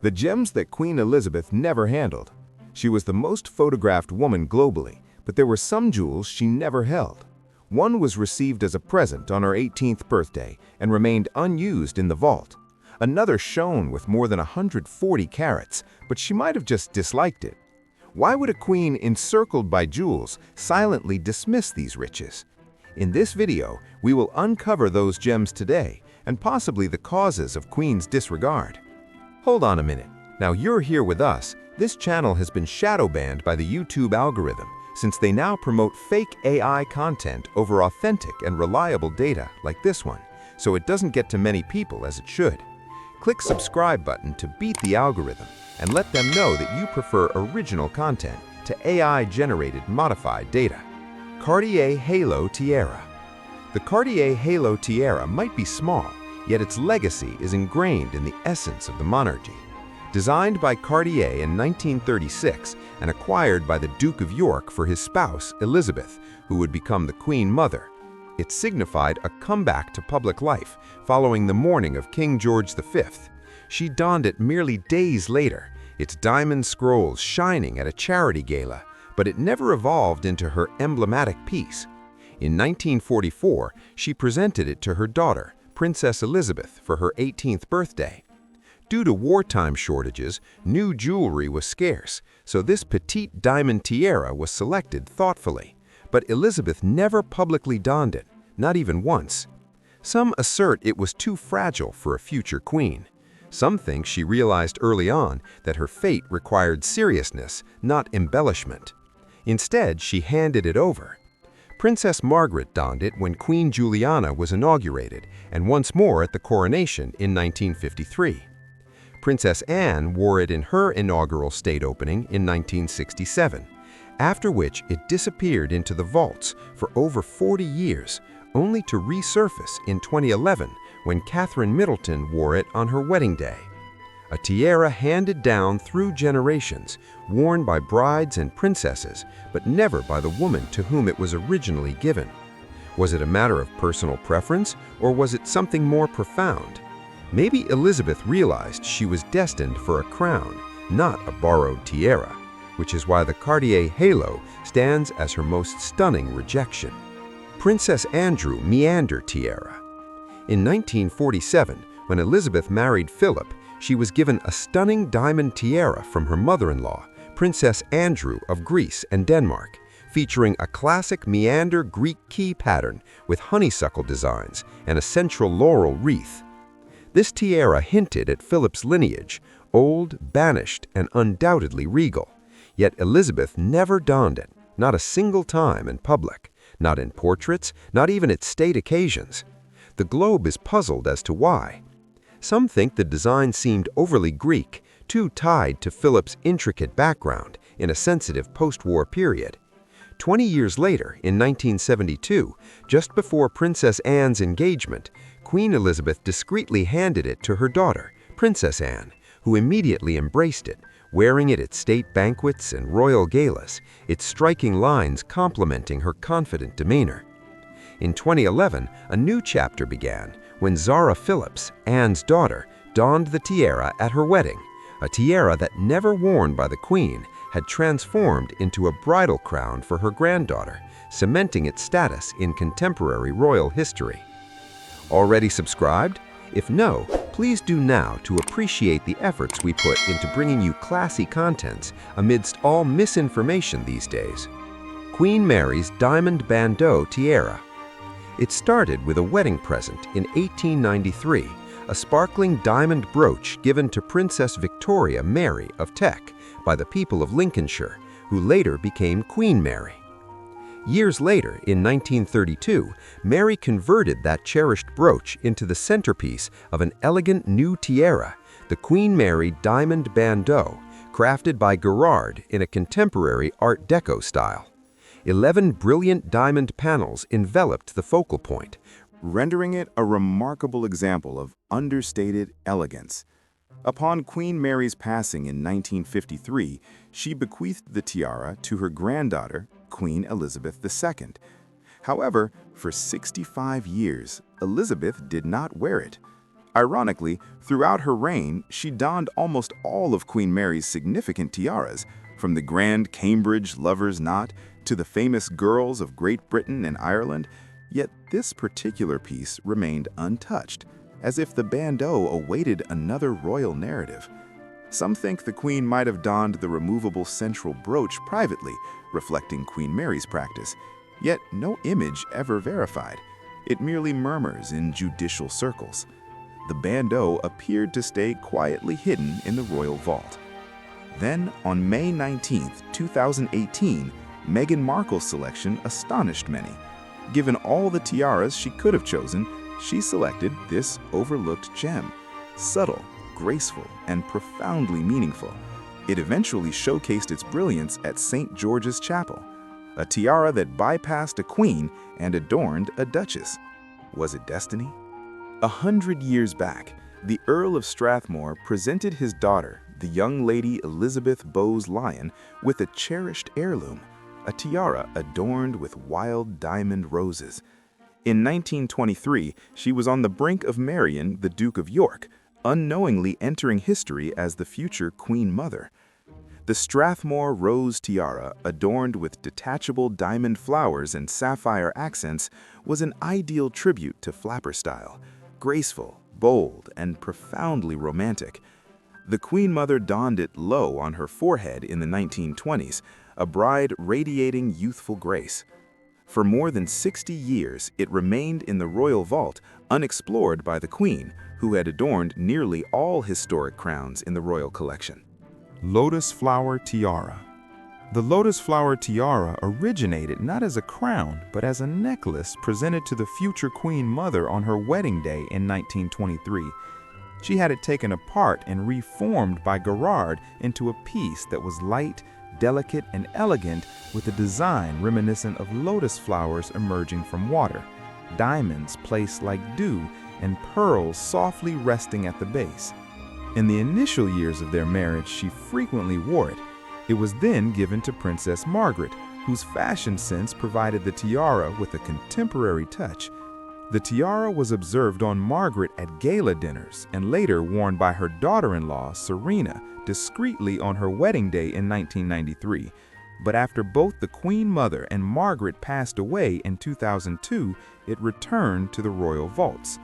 The gems that Queen Elizabeth never handled. She was the most photographed woman globally, but there were some jewels she never held. One was received as a present on her 18th birthday and remained unused in the vault. Another shone with more than 140 carats, but she might have just disliked it. Why would a queen encircled by jewels silently dismiss these riches? In this video, we will uncover those gems today and possibly the causes of Queen's disregard. Hold on a minute. Now you're here with us. This channel has been shadow banned by the YouTube algorithm since they now promote fake AI content over authentic and reliable data like this one, so it doesn't get to many people as it should. Click subscribe button to beat the algorithm and let them know that you prefer original content to AI-generated modified data. Cartier Halo Tiara. The Cartier Halo Tiara might be small, yet its legacy is ingrained in the essence of the monarchy. Designed by Cartier in 1936 and acquired by the Duke of York for his spouse, Elizabeth, who would become the Queen Mother, it signified a comeback to public life following the mourning of King George V. She donned it merely days later, its diamond scrolls shining at a charity gala, but it never evolved into her emblematic piece. In 1944, she presented it to her daughter, Princess Elizabeth, for her 18th birthday. Due to wartime shortages, new jewelry was scarce, so this petite diamond tiara was selected thoughtfully. But Elizabeth never publicly donned it, not even once. Some assert it was too fragile for a future queen. Some think she realized early on that her fate required seriousness, not embellishment. Instead, she handed it over. Princess Margaret donned it when Queen Juliana was inaugurated, and once more at the coronation in 1953. Princess Anne wore it in her inaugural state opening in 1967, after which it disappeared into the vaults for over 40 years, only to resurface in 2011 when Catherine Middleton wore it on her wedding day. A tiara handed down through generations, worn by brides and princesses, but never by the woman to whom it was originally given. Was it a matter of personal preference, or was it something more profound? Maybe Elizabeth realized she was destined for a crown, not a borrowed tiara, which is why the Cartier Halo stands as her most stunning rejection. Princess Andrew Meander Tiara. In 1947, when Elizabeth married Philip, she was given a stunning diamond tiara from her mother-in-law, Princess Andrew of Greece and Denmark, featuring a classic meander Greek key pattern with honeysuckle designs and a central laurel wreath. This tiara hinted at Philip's lineage, old, banished, and undoubtedly regal. Yet Elizabeth never donned it, not a single time in public, not in portraits, not even at state occasions. The Globe is puzzled as to why. Some think the design seemed overly Greek, too tied to Philip's intricate background in a sensitive post-war period. 20 years later, in 1972, just before Princess Anne's engagement, Queen Elizabeth discreetly handed it to her daughter, Princess Anne, who immediately embraced it, wearing it at state banquets and royal galas, its striking lines complementing her confident demeanor. In 2011, a new chapter began when Zara Phillips, Anne's daughter, donned the tiara at her wedding, a tiara that, never worn by the Queen, had transformed into a bridal crown for her granddaughter, cementing its status in contemporary royal history. Already subscribed? If no, please do now to appreciate the efforts we put into bringing you classy contents amidst all misinformation these days. Queen Mary's Diamond Bandeau Tiara. It started with a wedding present in 1893, a sparkling diamond brooch given to Princess Victoria Mary of Teck by the people of Lincolnshire, who later became Queen Mary. Years later, in 1932, Mary converted that cherished brooch into the centerpiece of an elegant new tiara, the Queen Mary Diamond Bandeau, crafted by Gerard in a contemporary Art Deco style. 11 brilliant diamond panels enveloped the focal point, rendering it a remarkable example of understated elegance. Upon Queen Mary's passing in 1953, she bequeathed the tiara to her granddaughter, Queen Elizabeth II. However, for 65 years, Elizabeth did not wear it. Ironically, throughout her reign, she donned almost all of Queen Mary's significant tiaras, from the grand Cambridge lover's knot to the famous girls of Great Britain and Ireland, yet this particular piece remained untouched, as if the bandeau awaited another royal narrative. Some think the Queen might have donned the removable central brooch privately, reflecting Queen Mary's practice, yet no image ever verified. It merely murmurs in judicial circles. The bandeau appeared to stay quietly hidden in the royal vault. Then, on May 19, 2018, Meghan Markle's selection astonished many. Given all the tiaras she could have chosen, she selected this overlooked gem. Subtle, graceful, and profoundly meaningful. It eventually showcased its brilliance at St. George's Chapel, a tiara that bypassed a queen and adorned a duchess. Was it destiny? 100 years back, the Earl of Strathmore presented his daughter, the young lady Elizabeth Bowes-Lyon, with a cherished heirloom, a tiara adorned with wild diamond roses. In 1923, she was on the brink of marrying the Duke of York, unknowingly entering history as the future Queen Mother. The Strathmore Rose Tiara, adorned with detachable diamond flowers and sapphire accents, was an ideal tribute to flapper style, graceful, bold, and profoundly romantic. The Queen Mother donned it low on her forehead in the 1920s, a bride radiating youthful grace. For more than 60 years, it remained in the royal vault, unexplored by the Queen, who had adorned nearly all historic crowns in the royal collection. Lotus Flower Tiara. The lotus flower tiara originated not as a crown, but as a necklace presented to the future Queen Mother on her wedding day in 1923. She had it taken apart and reformed by Gerard into a piece that was light, delicate, and elegant, with a design reminiscent of lotus flowers emerging from water, diamonds placed like dew, and pearls softly resting at the base. In the initial years of their marriage, she frequently wore it. It was then given to Princess Margaret, whose fashion sense provided the tiara with a contemporary touch. The tiara was observed on Margaret at gala dinners and later worn by her daughter-in-law, Serena, discreetly on her wedding day in 1993. But after both the Queen Mother and Margaret passed away in 2002, it returned to the royal vaults.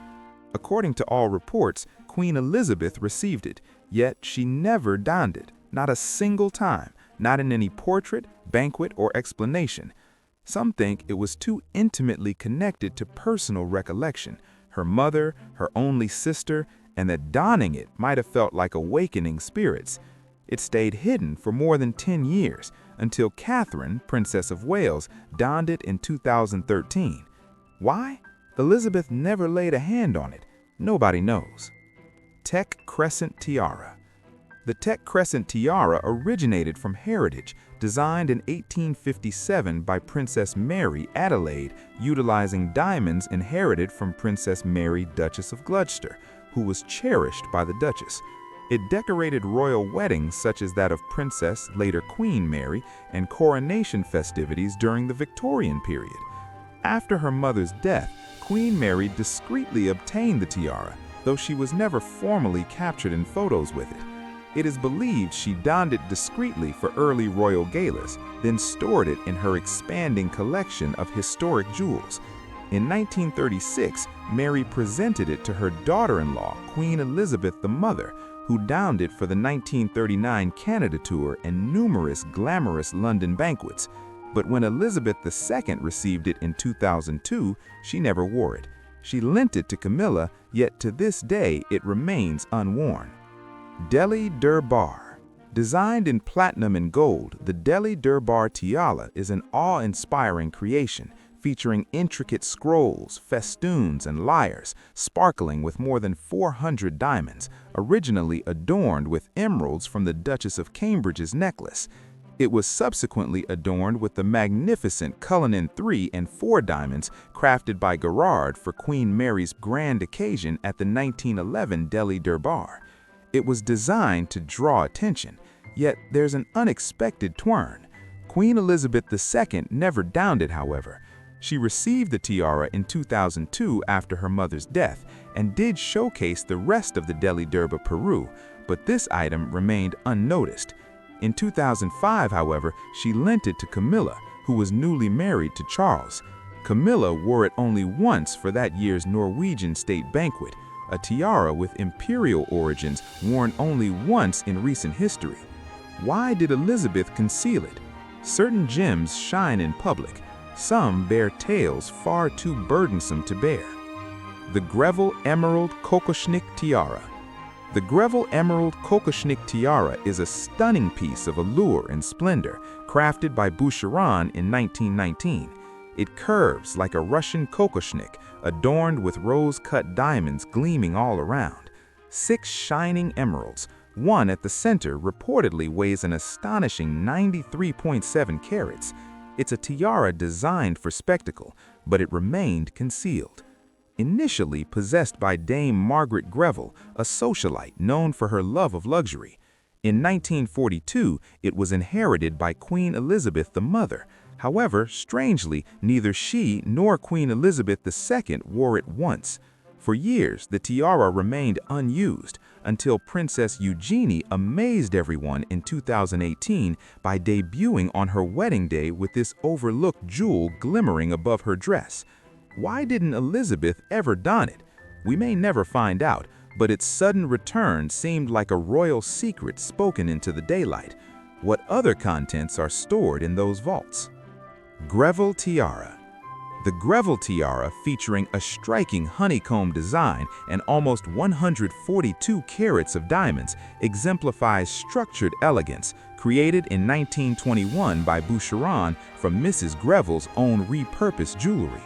According to all reports, Queen Elizabeth received it, yet she never donned it, not a single time, not in any portrait, banquet, or explanation. Some think it was too intimately connected to personal recollection, her mother, her only sister, and that donning it might have felt like awakening spirits. It stayed hidden for more than 10 years, until Catherine, Princess of Wales, donned it in 2013. Why? Elizabeth never laid a hand on it. Nobody knows. Tech Crescent Tiara. The Tech Crescent Tiara originated from heritage, designed in 1857 by Princess Mary Adelaide, utilizing diamonds inherited from Princess Mary, Duchess of Gloucester, who was cherished by the Duchess. It decorated royal weddings such as that of Princess, later Queen Mary, and coronation festivities during the Victorian period. After her mother's death, Queen Mary discreetly obtained the tiara, though she was never formally captured in photos with it. It is believed she donned it discreetly for early royal galas, then stored it in her expanding collection of historic jewels. In 1936, Mary presented it to her daughter-in-law, Queen Elizabeth the Mother, who donned it for the 1939 Canada tour and numerous glamorous London banquets. But when Elizabeth II received it in 2002, she never wore it. She lent it to Camilla, yet to this day it remains unworn. Delhi Durbar. Designed in platinum and gold, the Delhi Durbar Tiara is an awe-inspiring creation, featuring intricate scrolls, festoons, and lyres, sparkling with more than 400 diamonds, originally adorned with emeralds from the Duchess of Cambridge's necklace. It was subsequently adorned with the magnificent Cullinan 3 and 4 diamonds crafted by Gerard for Queen Mary's grand occasion at the 1911 Delhi Durbar. It was designed to draw attention, yet there's an unexpected turn. Queen Elizabeth II never donned it, however. She received the tiara in 2002 after her mother's death, and did showcase the rest of the Delhi Durbar Peru, but this item remained unnoticed. In 2005, however, she lent it to Camilla, who was newly married to Charles. Camilla wore it only once for that year's Norwegian state banquet, a tiara with imperial origins worn only once in recent history. Why did Elizabeth conceal it? Certain gems shine in public. Some bear tales far too burdensome to bear. The Grarevel Emerald Kokoshnik Tiara. The Grarevel Emerald Kokoshnik Tiara is a stunning piece of allure and splendor, crafted by Boucheron in 1919. It curves like a Russian kokoshnik, adorned with rose-cut diamonds gleaming all around. 6 shining emeralds, one at the center, reportedly weighs an astonishing 93.7 carats. It's a tiara designed for spectacle, but it remained concealed. Initially possessed by Dame Margaret Grarevel, a socialite known for her love of luxury. In 1942, it was inherited by Queen Elizabeth the Mother. However, strangely, neither she nor Queen Elizabeth II wore it once. For years, the tiara remained unused until Princess Eugenie amazed everyone in 2018 by debuting on her wedding day with this overlooked jewel glimmering above her dress. Why didn't Elizabeth ever don it? We may never find out, but its sudden return seemed like a royal secret spoken into the daylight. What other contents are stored in those vaults? Grarevel Tiara. The Grarevel Tiara, featuring a striking honeycomb design and almost 142 carats of diamonds, exemplifies structured elegance, created in 1921 by Boucheron from Mrs. Grarevel's own repurposed jewelry.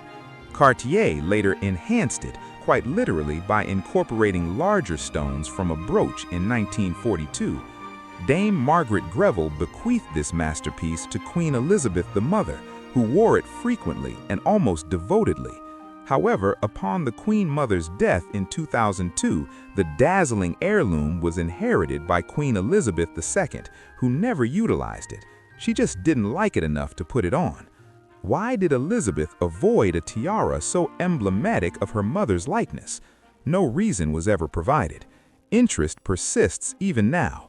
Cartier later enhanced it, quite literally by incorporating larger stones from a brooch in 1942. Dame Margaret Grarevel bequeathed this masterpiece to Queen Elizabeth the Mother, who wore it frequently and almost devotedly. However, upon the Queen Mother's death in 2002, the dazzling heirloom was inherited by Queen Elizabeth II, who never utilized it. She just didn't like it enough to put it on. Why did Elizabeth avoid a tiara so emblematic of her mother's likeness? No reason was ever provided. Interest persists even now.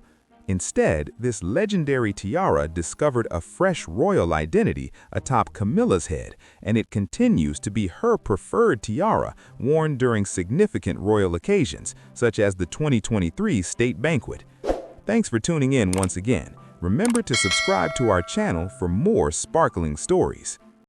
Instead, this legendary tiara discovered a fresh royal identity atop Camilla's head, and it continues to be her preferred tiara worn during significant royal occasions, such as the 2023 state banquet. Thanks for tuning in once again. Remember to subscribe to our channel for more sparkling stories.